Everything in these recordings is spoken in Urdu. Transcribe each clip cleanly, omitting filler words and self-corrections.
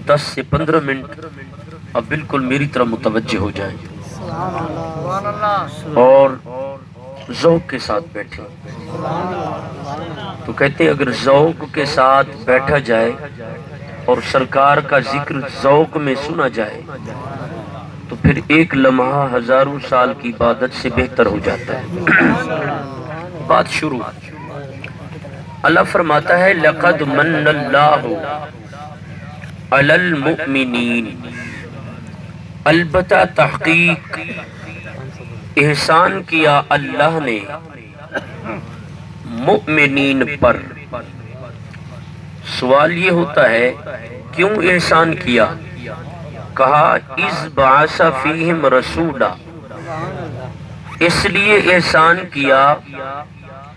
10 سے 15 منٹ اب بالکل میری طرف متوجہ ہو جائیں اور ذوق کے ساتھ بیٹھے. تو کہتے ہیں اگر ذوق کے ساتھ بیٹھا جائے اور سرکار کا ذکر ذوق میں سنا جائے تو پھر ایک لمحہ ہزاروں سال کی عبادت سے بہتر ہو جاتا ہے. بات شروع. اللہ فرماتا ہے لقد من اللہ علی المؤمنین، البتہ تحقیق احسان کیا اللہ نے مؤمنین پر. سوال یہ ہوتا ہے کیوں احسان کیا؟ کہا اذ بعث فیہم رسولا، اس لیے احسان کیا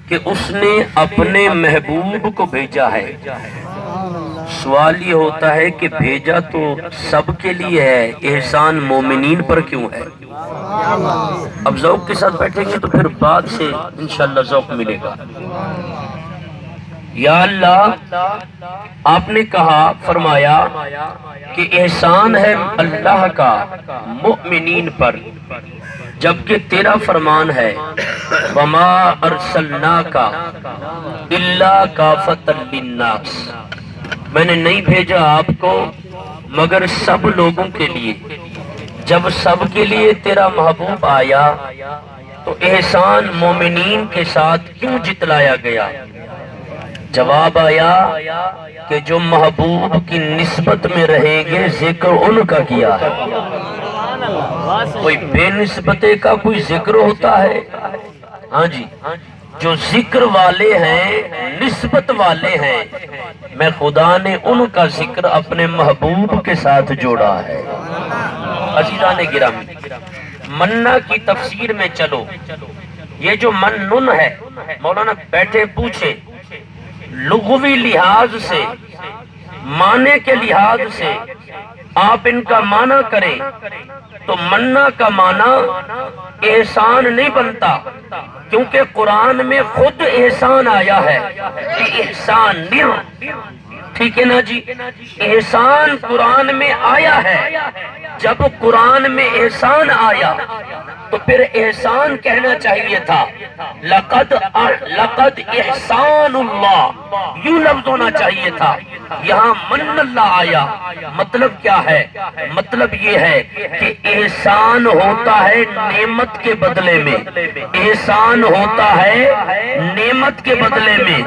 کہ اس نے اپنے محبوب کو بھیجا ہے. سوال یہ ہوتا ہے کہ بھیجا تو سب کے لیے ہے، احسان مومنین پر کیوں ہے؟ اب ذوق کے ساتھ بیٹھیں گے تو پھر بعد سے انشاءاللہ ذوق ملے گا. یا اللہ آپ نے کہا، فرمایا کہ احسان ہے اللہ کا مؤمنین پر، جبکہ تیرا فرمان ہے وما ارسلناک الا کافۃ للناس، میں نے نہیں بھیجا آپ کو مگر سب لوگوں کے لیے. جب سب کے لیے تیرا محبوب آیا تو احسان مومنین کے ساتھ کیوں جتلایا گیا؟ جواب آیا کہ جو محبوب کی نسبت میں رہیں گے ذکر ان کا کیا ہے. کوئی بے نسبتے کا کوئی ذکر ہوتا ہے؟ ہاں جی، جو ذکر والے ہیں، نسبت والے ہیں، میں خدا نے ان کا ذکر اپنے محبوب کے ساتھ جوڑا ہے. عزیزان گرامی، منا کی تفسیر میں چلو. یہ جو منن ہے، مولانا بیٹھے پوچھے لغوی لحاظ سے، معنی کے لحاظ سے آپ ان کا معنی کریں تو منا کا معنی احسان نہیں بنتا، کیونکہ قرآن میں خود احسان آیا ہے کہ احسان نر. ٹھیک ہے نا جی، احسان قرآن میں آیا ہے. جب قرآن میں احسان آیا تو پھر احسان کہنا چاہیے تھا لقد احسان اللہ، یوں لفظ ہونا چاہیے تھا. یہاں من اللہ آیا. مطلب کیا ہے؟ مطلب یہ ہے کہ احسان ہوتا ہے نعمت کے بدلے میں، احسان ہوتا ہے نعمت کے بدلے میں.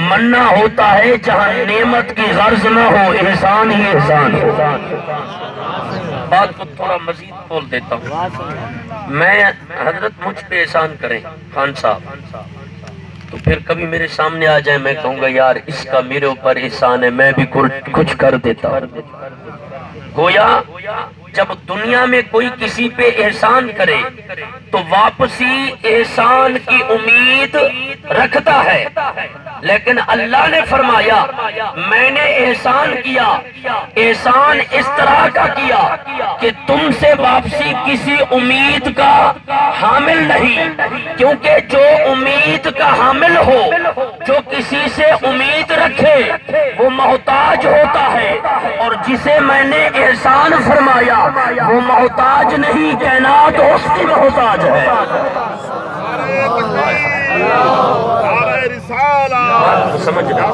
منا ہوتا ہے جہاں نعمت کی غرض نہ ہو، احسان ہی احسان ہو. بات کو تھوڑا مزید کھول دیتا ہوں. میں حضرت مجھ پہ احسان کریں خان صاحب تو پھر کبھی میرے سامنے آ جائے، میں کہوں گا یار اس کا میرے اوپر احسان ہے، میں بھی کچھ کر دیتا ہوں. گویا جب دنیا میں کوئی کسی پہ احسان کرے تو واپسی احسان کی امید رکھتا ہے، لیکن اللہ نے فرمایا میں نے احسان کیا. احسان اس طرح کا کیا کہ تم سے واپسی کسی امید کا حامل نہیں، کیونکہ جو امید کا حامل ہو، جو کسی سے امید رکھے وہ محتاج ہوتا ہے، اور جسے میں نے احسان فرمایا وہ محتاج نہیں، کائنات اس کی محتاج ہے. سمجھنا.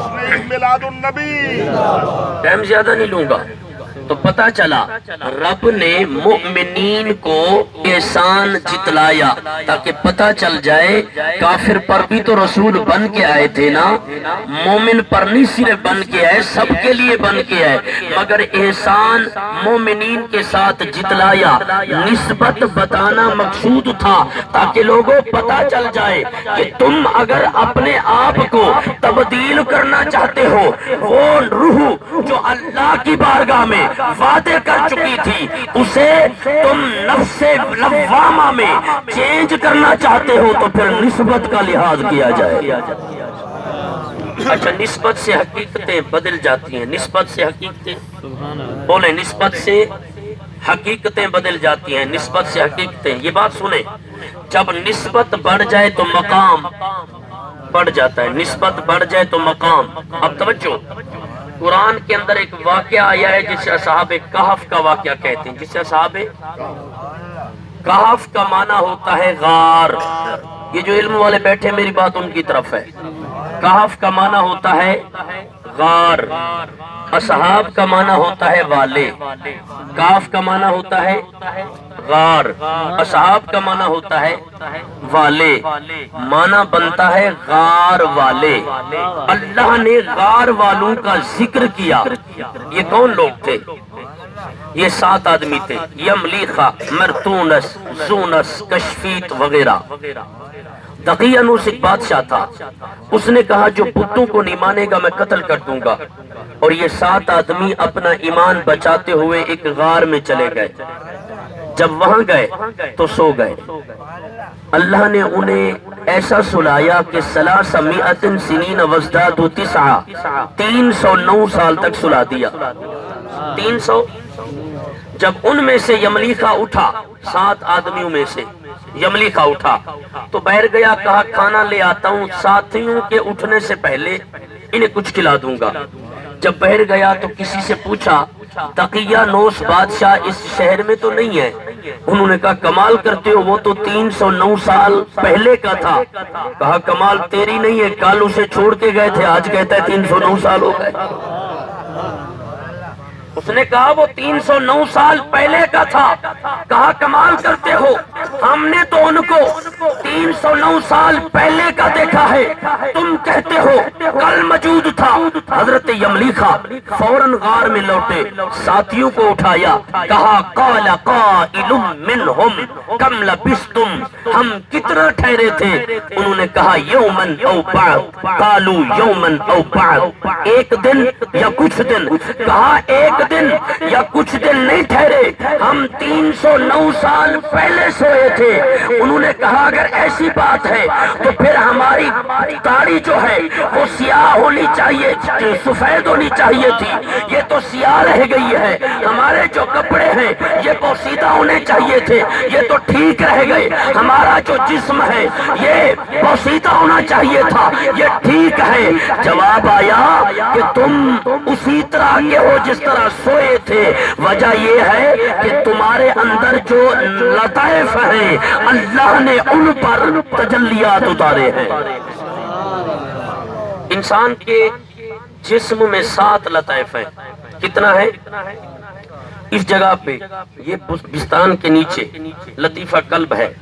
میلاد النبی ٹائم زیادہ نہیں لوں گا. تو پتہ چلا رب نے مؤمنین کو احسان جتلایا تاکہ پتہ چل جائے کافر پر بھی تو رسول بن کے آئے تھے نا، مومن پر نہیں صرف بن کے آئے، سب کے لیے بن کے آئے، مگر احسان مومنین کے ساتھ جتلایا. نسبت بتانا مقصود تھا تاکہ لوگوں پتہ چل جائے کہ تم اگر اپنے آپ کو تبدیل کرنا چاہتے ہو، وہ روح جو اللہ کی بارگاہ میں وعدے کر چکی تھی اسے تم نفس لوامہ میں چینج کرنا چاہتے ہو تو پھر نسبت کا لحاظ کیا جائے. اچھا، نسبت سے حقیقتیں بدل جاتی ہیں. نسبت سے حقیقتیں بولیں، نسبت سے حقیقتیں بدل جاتی ہیں. نسبت سے حقیقتیں، یہ بات سنیں، جب نسبت بڑھ جائے تو مقام بڑھ جاتا ہے. نسبت بڑھ جائے تو مقام. اب توجہ، قرآن کے اندر ایک واقعہ آیا ہے جسے اصحاب کہف کا واقعہ کہتے ہیں. جسے اصحاب کہف کا معنی ہوتا ہے غار. یہ جو علم والے بیٹھے میری بات ان کی طرف ہے. کہف کا معنی ہوتا ہے غار. اصحاب کا معنی ہوتا ہے والے. کاف کا معنی ہوتا ہے غار. اصحاب کا معنی ہوتا ہے والے. معنی بنتا ہے غار والے. اللہ نے غار والوں کا ذکر کیا. یہ کون لوگ تھے؟ یہ 7 آدمی تھے. یملیخا، مرتونس، زونس، کشفیت وغیرہ. دقیانوس ایک بادشاہ تھا. اس نے کہا جو بتوں کو نہیں مانے گا میں قتل کر دوں گا. اور یہ 7 آدمی اپنا ایمان بچاتے ہوئے ایک غار میں چلے گئے. جب وہاں گئے تو سو گئے. اللہ نے انہیں ایسا سلایا کہ 300 سنین وازدادوا 9 309 سال تک سلا دیا. 300. جب ان میں سے یملیخا اٹھا، 7 آدمیوں میں سے یملیخا اٹھا تو باہر گیا. کہا کھانا لے آتا ہوں، ساتھیوں کے اٹھنے سے پہلے انہیں کچھ کھلا دوں گا. جب باہر گیا تو کسی سے پوچھا دقیانوس بادشاہ اس شہر میں تو نہیں ہے. انہوں نے کہا کمال کرتے ہو، وہ تو 309 سال پہلے کا تھا. کہا کمال تیری نہیں ہے، کل اسے چھوڑ کے گئے تھے، آج کہتا ہے 309 سال ہو گئے. اس نے کہا وہ 309 سال پہلے کا تھا. کہا کمال کرتے ہو، ہم نے تو ان کو 309 سال پہلے کا دیکھا ہے، تم کہتے ہو کل موجود تھا. حضرت یملیخا فوراً غار میں لوٹے، ساتھیوں کو اٹھایا. کہا قال قائل منہم کم لبثتم، ہم کتنا ٹھہرے تھے؟ انہوں نے کہا یومن او بعد. قالوا یومن او بعد، ایک دن یا کچھ دن. کہا ایک دن یا کچھ دن نہیں ٹھہرے، ہم 309 سال پہلے سوئے تھے. انہوں نے کہا اگر ایسی بات ہے تو پھر ہماری داڑھی جو ہے وہ سیاہ ہونی چاہیے، سفید ہونی چاہیے تھی. یہ تو سیاہ رہ گئی ہے. ہمارے جو کپڑے ہیں یہ پوشیدہ ہونے چاہیے تھے، یہ تو ٹھیک رہ گئے. ہمارا جو جسم ہے یہ پوشیدہ ہونا چاہیے تھا، یہ ٹھیک ہے. جواب آیا کہ تم اسی طرح کے ہو جس طرح سوئے تھے. وجہ یہ ہے کہ تمہارے اندر جو لطائف ہیں اللہ نے ان پر تجلیات اتارے ہیں. انسان کے جسم میں 7 لطائف ہیں. کتنا ہے؟ اس جگہ پہ یہ بستان کے نیچے لطیفہ قلب ہے،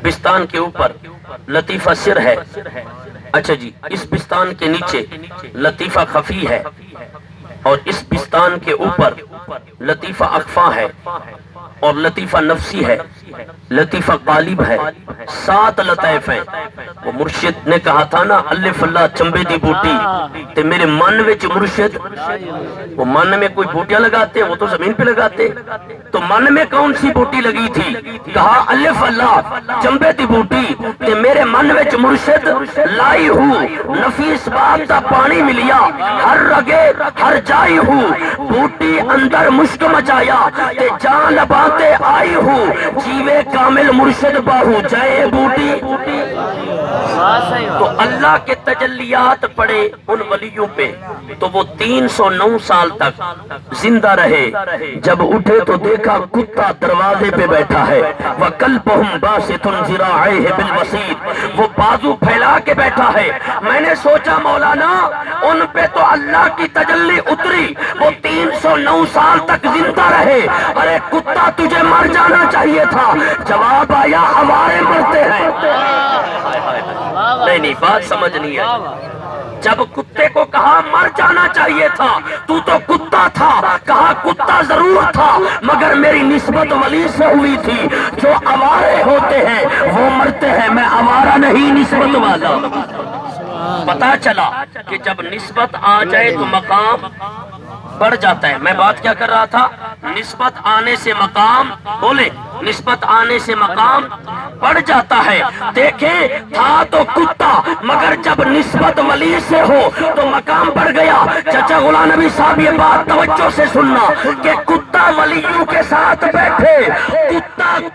بستان کے اوپر لطیفہ سر ہے. اچھا جی، اس بستان کے نیچے لطیفہ خفی ہے، اور اس بستان کے اوپر لطیفہ اخفا ہے، اور لطیفہ نفسی ہے، لطیفہ غالب ہے. 7 لطائف ہیں. وہ مرشد نے کہا تھا نا الف اللہ چمبے دی بوٹی تے میرے من وچ مرشد. وہ من میں کوئی بوٹیاں لگاتے، وہ تو زمین پہ لگاتے. تو من میں کون سی بوٹی لگی تھی؟ کہا الف اللہ چمبے دی بوٹی تے میرے من وچ مرشد لائی ہوں. نفیس بات دا پانی ملیا، ہر رگے ہر جائی ہوں. بوٹی اندر مشک مچایا تے جان لباتے آئی ہوں. جیوے کامل مرشد باہو جائے بوٹی. تو اللہ کے تجلیات پڑے ان ولیوں پہ تو وہ 309 سال تک زندہ رہے. جب اٹھے تو دیکھا کتا دروازے پہ بیٹھا ہے. وَكَلْبُهُمْ بَاسِطٌ ذِرَاعَيْهِ بِالْوَسِيدِ، وہ بازو پھیلا کے بیٹھا ہے. میں نے سوچا مولانا ان پہ تو اللہ کی تجلی اتری، وہ 309 سال تک زندہ رہے. ارے کتا تجھے مر جانا چاہیے تھا. جواب آیا ہمارے مرتے ہیں. نہیں بات سمجھ نہیں آئی. جب کتے کو کہا مر جانا چاہیے تھا، تو کتا تھا. کہا کتا ضرور تھا مگر میری نسبت ولی سے ہوئی تھی. جو آوارے ہوتے ہیں وہ مرتے ہیں، میں آوارہ نہیں نسبت والا. پتا چلا کہ جب نسبت آ جائے تو مقام بڑھ جاتا ہے. میں بات کیا کر رہا تھا؟ نسبت آنے سے مقام، بولے نسبت آنے سے مقام بڑھ جاتا ہے. دیکھیں تھا تو کتا مگر جب نسبت ولی سے ہو تو مقام بڑھ گیا. چچا غلام نبی صاحب یہ بات توجہ سے سننا کہ کتا ولیوں کے ساتھ بیٹھے،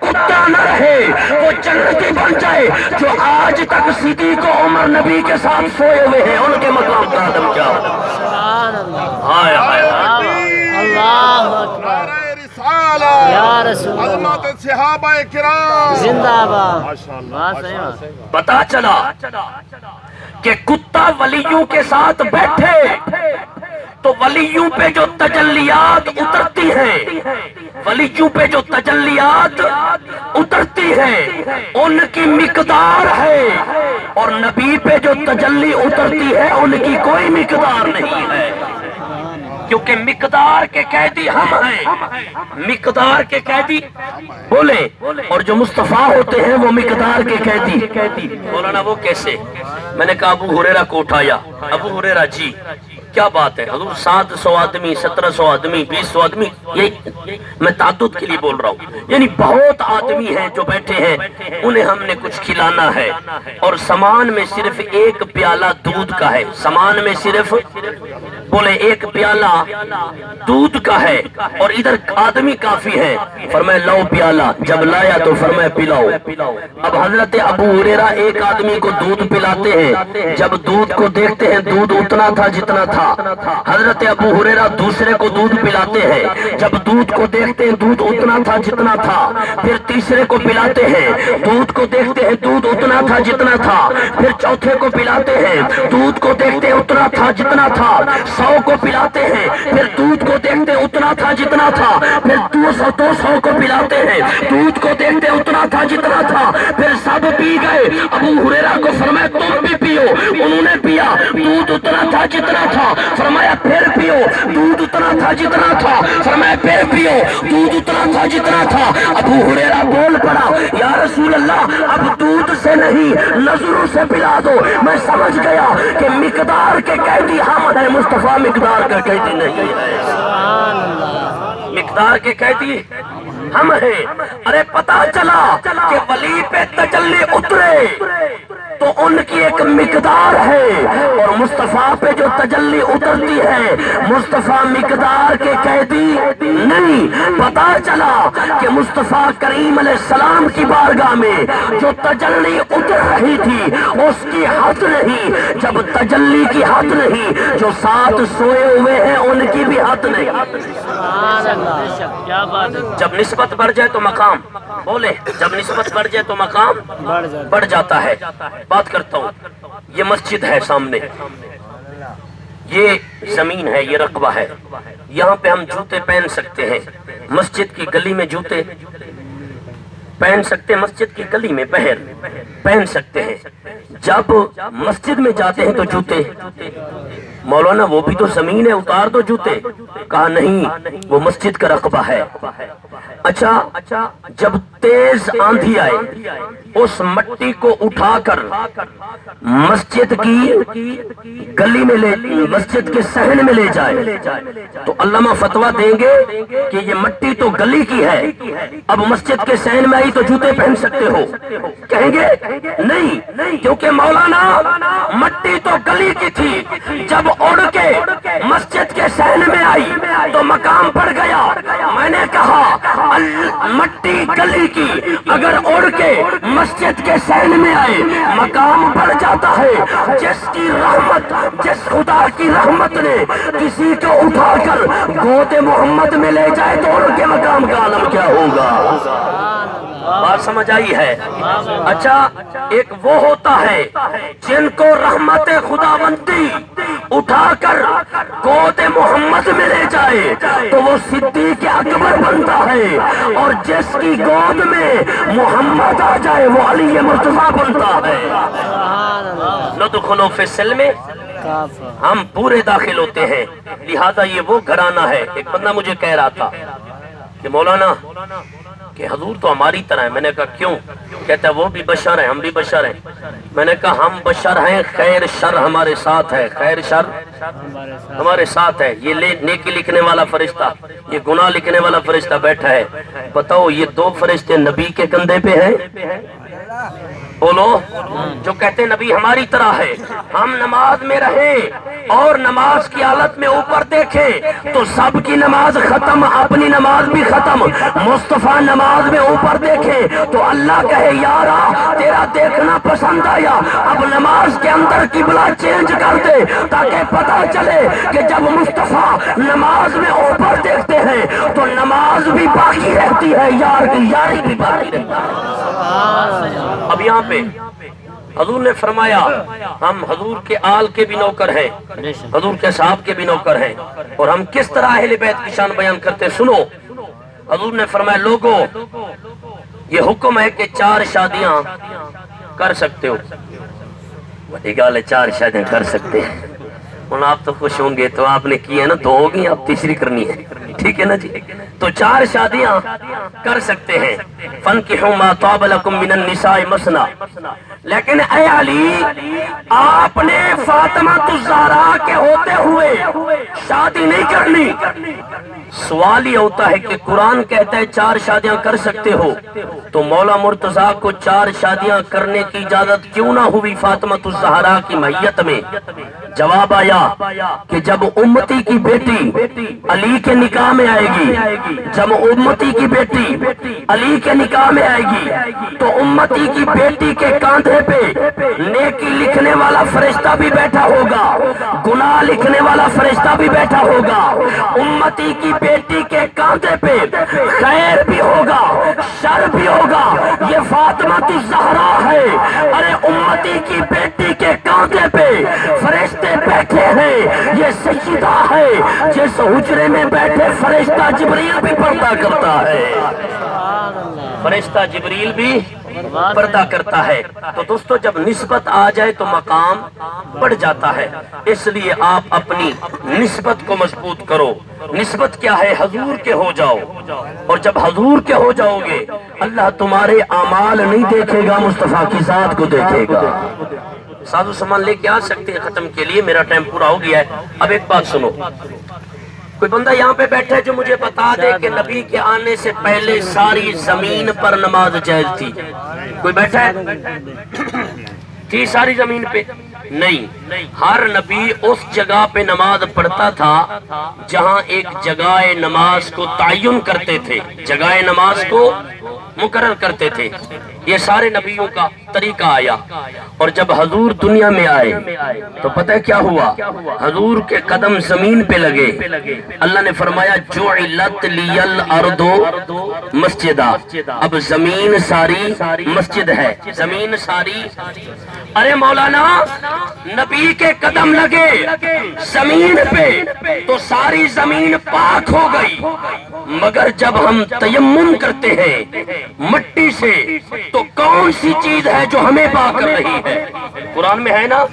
کتا نہ رہے، وہ جنتی بن جائے. جو آج تک صدیق و عمر نبی کے ساتھ سوئے ہوئے ہیں ان کے مقام کا عالم کیا؟ ہائے ہائے اللہ اکبر یا رسول اللہ صحابہ کرام زندہ باد. پتا چلا کہ کتا ولیوں کے ساتھ بیٹھے تو ولیوں پہ جو تجلیات اترتی ہیں، ولیوں پہ جو تجلیات اترتی ہیں ان کی مقدار ہے، اور نبی پہ جو تجلی اترتی ہے ان کی کوئی مقدار نہیں ہے، کیونکہ مقدار کے قیدی ہم ہیں، مقدار کے قیدی بولے، اور جو مصطفیٰ ہوتے ہیں وہ مقدار کے قیدی. مولانا وہ کیسے؟ میں نے کہا ابو ہریرہ کو اٹھایا. ابو ہریرہ جی کیا بات ہے حضور، 700 آدمی، 1700 آدمی، 200 آدمی، یہی میں تعدد کے لیے بول رہا ہوں، یعنی بہت آدمی ہیں جو بیٹھے ہیں، انہیں ہم نے کچھ کھلانا ہے، اور سامان میں صرف ایک پیالہ دودھ کا ہے، سامان میں صرف بولے ایک پیالہ دودھ کا ہے، اور ادھر آدمی کافی ہے. فرمایا لاؤ پیالہ. جب لایا تو فرمایا پلاؤ. اب حضرت ابو ہریرہ ایک آدمی کو دودھ پلاتے ہیں، جب دودھ کو دیکھتے ہیں دودھ اتنا تھا جتنا تھا. حضرت ابو ہریرہ دوسرے کو دودھ پلاتے ہیں، جب دودھ کو دیکھتے ہیں دودھ اتنا تھا جتنا تھا. پھر تیسرے کو پلاتے ہیں، دودھ کو دیکھتے ہیں دودھ اتنا تھا جتنا تھا. پھر چوتھے کو پلاتے ہیں، دودھ کو دیکھتے ہیں اتنا تھا جتنا تھا. 100 کو پلاتے ہیں، پھر دودھ کو دیکھتے اتنا تھا جتنا تھا. پھر 200 کو پلاتے ہیں، دودھ کو دیکھتے اتنا تھا جتنا تھا. پھر سب پی گئے. ابو ہریرہ کو فرمایا تم بھی پیو. انہوں نے پیا، دودھ اتنا تھا جتنا تھا. فرمایا پھر پیو، دودھ اتنا تھا جتنا تھا. فرمایا پھر پیو، دودھ اتنا تھا جتنا تھا. ابو ہریرہ بول پڑا یا رسول اللہ اب دودھ سے نہیں نظروں سے پلا دو. میں سمجھ گیا کہ مقدار کے قیدی ہم ہیں، مصطفیٰ مقدار کا قیدی نہیں ہے. مقدار کے قیدی ہم ہیں. ارے پتا چلا کہ ولی پہ تجلی اترے تو ان کی ایک مقدار ہے، اور مصطفیٰ پہ جو تجلی اترتی ہے مصطفیٰ مقدار کے قیدی نہیں. پتا چلا کہ مصطفیٰ کریم علیہ السلام کی بارگاہ میں جو تجلی اتر رہی تھی اس کی حد نہیں. جب تجلی کی حد نہیں، جو ساتھ سوئے ہوئے ہیں ان کی بھی حد نہیں. جب نسبت بڑھ جائے تو مقام بولے، جب نسبت بڑھ جائے تو مقام بڑھ جاتا ہے. بات کرتا ہوں، یہ مسجد ہے سامنے، یہ زمین ہے، یہ رقبہ ہے، یہاں پہ ہم جوتے پہن سکتے ہیں. مسجد کی گلی میں جوتے پہن سکتے ہیں، مسجد کی گلی میں پہن سکتے ہیں. جب مسجد میں جاتے ہیں تو جوتے، مولانا وہ بھی تو زمین ہے، اتار دو جوتے. کہا نہیں، وہ مسجد کا رقبہ ہے. اچھا جب تیز آندھی آئے اس مٹی کو اٹھا کر مسجد کی گلی میں مسجد کے صحن میں لے جائے تو علامہ فتویٰ دیں گے کہ یہ مٹی تو گلی کی ہے، اب مسجد کے صحن میں آئی تو جوتے پہن سکتے ہو. کہیں گے نہیں، کیونکہ مولانا مٹی تو گلی کی تھی، جب اڑ کے مسجد کے صحن میں آئی تو مقام پڑ گیا. میں نے کہا مٹی گلی کی اگر اڑ کے مسجد کے صحن میں آئے مقام بڑھ جاتا ہے. جس کی رحمت، جس خدا کی رحمت نے کسی کو اٹھا کر گود محمد میں لے جائے تو ان کے مقام کا عالم کیا ہوگا. بات سمجھ آئی ہے؟ اچھا ایک وہ ہوتا ہے جن کو رحمت خداوندی اٹھا کر گود محمد میں لے جائے تو وہ صدیق اکبر بنتا ہے، اور جس کی گود میں محمد آ جائے وہ علی مرتضیٰ بنتا ہے. ندخلوا فی السلم، ہم پورے داخل ہوتے ہیں. لہذا یہ وہ گھرانہ ہے. ایک بندہ مجھے کہہ رہا تھا کہ مولانا کہ حضور تو ہماری طرح ہے. میں نے کہا کیوں؟ کہتا ہے وہ بھی بشر ہیں، ہم بھی بشر ہیں. میں نے کہا ہم بشر ہیں، خیر شر ہمارے ساتھ ہے، خیر شر ہمارے ساتھ ہے. یہ نیکی لکھنے والا فرشتہ، یہ گناہ لکھنے والا فرشتہ بیٹھا ہے. بتاؤ یہ دو فرشتے نبی کے کندھے پہ ہیں، بولو، جو کہتے نبی ہماری طرح ہے، ہم نماز میں رہیں اور نماز کی حالت میں اوپر دیکھیں تو سب کی نماز ختم، اپنی نماز بھی ختم۔ مصطفیٰ نماز میں اوپر دیکھیں تو اللہ کہے یارا تیرا دیکھنا پسند آیا، اب نماز کے اندر قبلہ چینج کر دے، تاکہ پتہ چلے کہ جب مصطفیٰ نماز میں اوپر دیکھتے ہیں تو نماز بھی باقی رہتی ہے، یار کی یاری بھی باقی رہتی ہے۔ اب یہاں پہ حضور نے فرمایا ہم حضور کے آل کے بھی نوکر ہیں، حضور کے صحاب کے بھی نوکر ہیں، اور ہم کس طرح اہل بیت کی شان بیان کرتے سنو۔ حضور نے فرمایا لوگوں یہ حکم ہے کہ 4 شادیاں کر سکتے ہو۔ بڑی گال ہے 4 شادیاں کر سکتے ہیں، اور آپ تو خوش ہوں گے، تو آپ نے کی ہے نا 2 ہوگی، اب تیسری کرنی ہے، ٹھیک ہے نا جی؟ تو 4 شادیاں کر سکتے ہیں۔ فَانْكِحُوا مَا طَابَ لَكُم مِّنَ النِّسَاءِ مَثْنَىٰ، لیکن اے علی آپ نے فاطمہ الزہرا کے ہوتے ہوئے شادی نہیں کرنی۔ سوال یہ ہوتا ہے کہ قرآن کہتا ہے 4 شادیاں کر سکتے ہو، تو مولا مرتضیٰ کو 4 شادیاں کرنے کی اجازت کیوں نہ ہوئی فاطمہ الزہرا کی میت میں؟ جواب آیا کہ جب امتی کی بیٹی علی کے نکاح میں آئے گی، جب امتی کی بیٹی علی کے نکاح میں آئے گی تو امتی کی بیٹی کے کاندھے پہ نیکی لکھنے والا فرشتہ بھی بیٹھا ہوگا، گناہ لکھنے والا فرشتہ بھی بیٹھا ہوگا، امتی کی بیٹی کے کاندھے پہ خیر بھی ہوگا شر بھی ہوگا۔ یہ فاطمہ الزہرا ہے، ارے امتی کی بیٹی کے کاندھے پہ فرشتے بیٹھے ہیں، یہ سیدہ ہے جس حجرے میں بیٹھے فرشتہ جبریل بھی پردہ کرتا ہے، فرشتہ جبریل بھی پردہ کرتا ہے۔ تو دوستو جب نسبت آ جائے تو مقام بڑھ جاتا ہے، اس لیے آپ اپنی نسبت کو مضبوط کرو۔ نسبت کیا ہے؟ حضور کے ہو جاؤ، اور جب حضور کے ہو جاؤ گے اللہ تمہارے اعمال نہیں دیکھے گا، مصطفیٰ کی ذات کو دیکھے گا۔ سازو سامان لے کے آ سکتے ہیں، ختم کے لیے میرا ٹائم پورا ہو گیا ہے۔ اب ایک بات سنو، کوئی بندہ یہاں پہ بیٹھا ہے جو مجھے بتا دے کہ نبی کے آنے سے پہلے ساری زمین پر نماز جائز تھی؟ کوئی بیٹھا ہے؟ تھی ساری زمین پہ؟ نہیں، ہر نبی اس جگہ پہ نماز پڑھتا تھا جہاں ایک جگہ نماز کو تعین کرتے تھے، جگہ نماز کو مقرر کرتے تھے۔ یہ سارے نبیوں کا طریقہ آیا، اور جب حضور دنیا میں آئے تو پتہ کیا ہوا؟ حضور کے قدم زمین پہ لگے، اللہ نے فرمایا جعلت لی الارض مسجدا، اب زمین ساری مسجد ہے، زمین ساری۔ ارے مولانا نبی کے قدم لگے زمین پہ تو ساری زمین پاک ہو گئی، مگر جب ہم تیمم کرتے ہیں مٹی سے تو کون سی چیز ہے جو ہمیں پاک کر رہی ہے؟ قرآن میں ہے نا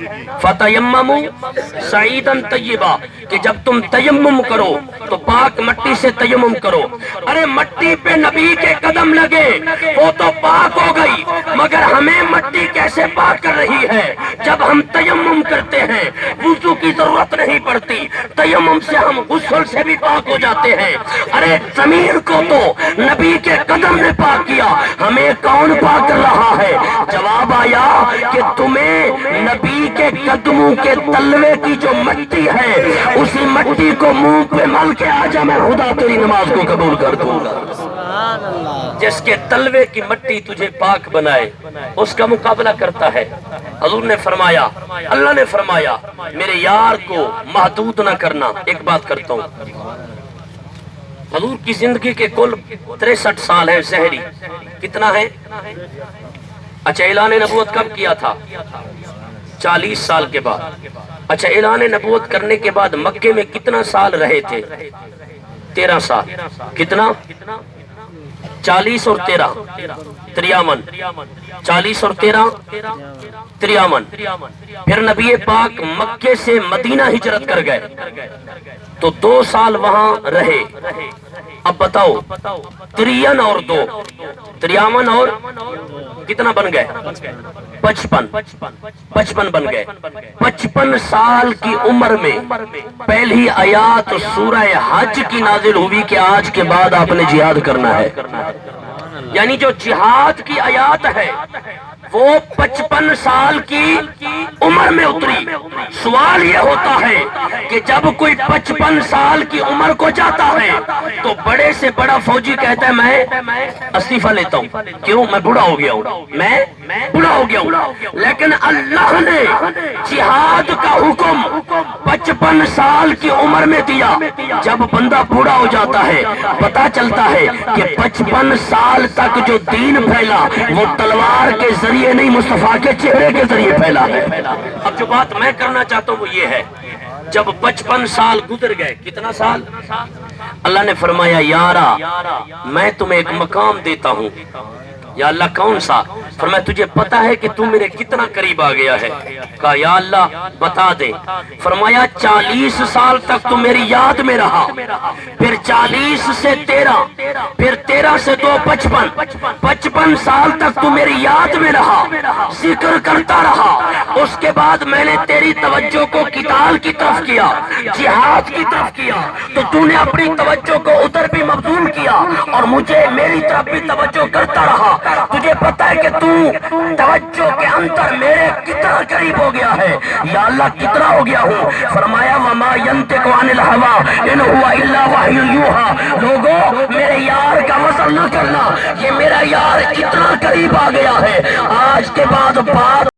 فَتَيَمَّمُوا صَعِيدًا طَيِّبًا، کہ جب تم تیمم کرو تو پاک مٹی سے تیمم کرو۔ ارے مٹی پہ نبی کے قدم لگے وہ تو پاک ہو گئی، مگر ہمیں مٹی کیسے پاک کر رہی ہے؟ جب ہم تیمم کرتے ہیں وضو کی ضرورت نہیں پڑتی، تیمم سے ہم غسل سے بھی پاک ہو جاتے ہیں۔ ارے زمین کو تو نبی کے قدم نے پاک کیا، ہمیں کون پاک کر رہا ہے؟ جواب آیا کہ تمہیں نبی کے قدموں کے تلوے کی جو مٹی ہے اسی مٹی کو منہ پہ مل کے آجا، میں خدا تیری نماز کو قبول کر دوں گا۔ جس کے تلوے کی مٹی تجھے پاک بنائے اس کا مقابلہ کرتا ہے۔ حضور نے فرمایا، اللہ نے فرمایا میرے یار کو محدود نہ کرنا۔ ایک بات کرتا ہوں، حضور کی زندگی کے کل 63 سال ہیں زہری، کتنا ہے؟ اچھا اعلان نبوت کب کیا تھا؟ 40 سال کے بعد۔ اچھا اعلان نبوت کرنے کے بعد مکے میں کتنا سال رہے تھے؟ 13 سال۔ کتنا؟ 40 اور 13 53، 40 اور 13 53۔ پھر نبی پاک مکے سے مدینہ ہجرت کر گئے تو 2 سال وہاں رہے۔ اب بتاؤ 53 اور 2 53 اور کتنا بن گئے؟ 55 بن گئے۔ 55 سال کی عمر میں پہلی آیات سورہ حج کی نازل ہوئی کہ آج کے بعد آپ نے جہاد کرنا ہے۔ یعنی جو جہاد کی آیات ہے وہ 55 سال کی عمر میں اتری۔ سوال یہ ہوتا ہے کہ جب کوئی 55 سال کی عمر کو جاتا ہے تو بڑے سے بڑا فوجی کہتا ہے میں استعفی لیتا ہوں، کیوں؟ میں بوڑھا ہو گیا ہوں، میں بوڑھا ہو گیا ہوں۔ لیکن اللہ نے جہاد کا حکم 55 سال کی عمر میں دیا۔ جب بندہ بوڑھا ہو جاتا ہے پتا چلتا ہے کہ 55 سال تک جو دین پھیلا وہ تلوار کے ذریعے نہیں، مصطفیٰ کے چہرے کے ذریعے پھیلا ہے۔ اب جو بات میں کرنا چاہتا ہوں وہ یہ ہے، جب 55 سال گزر گئے، کتنا سال؟ اللہ نے فرمایا یارا میں تمہیں ایک مقام دیتا ہوں۔ یا اللہ کون سا؟ فرمایا تجھے پتا ہے کہ تو میرے کتنا قریب آ گیا ہے؟ کہا یا اللہ بتا دے۔ فرمایا 40 سال تک تو میری یاد میں رہا، پھر 40 سے 13، پھر 13 سے 2 55 سال تک تو میری یاد میں رہا، ذکر کرتا رہا۔ اس کے بعد میں نے تیری توجہ کو قتال کی طرف کیا، جہاد کی طرف کیا، تو نے اپنی توجہ کو ادھر بھی مبذول کیا اور مجھے میری طرف بھی توجہ کرتا رہا۔ تجھے پتا ہے کہ تو توجہ کے اندر میرے کتنا قریب ہو گیا ہے؟ یا اللہ کتنا ہو گیا ہوں؟ فرمایا وما ینطق عن الہوی ان هو الا وحی یوحی۔ لوگوں میرے یار کا وصل نہ کرنا، یہ میرا یار اتنا قریب آ گیا ہے، آج کے بعد بات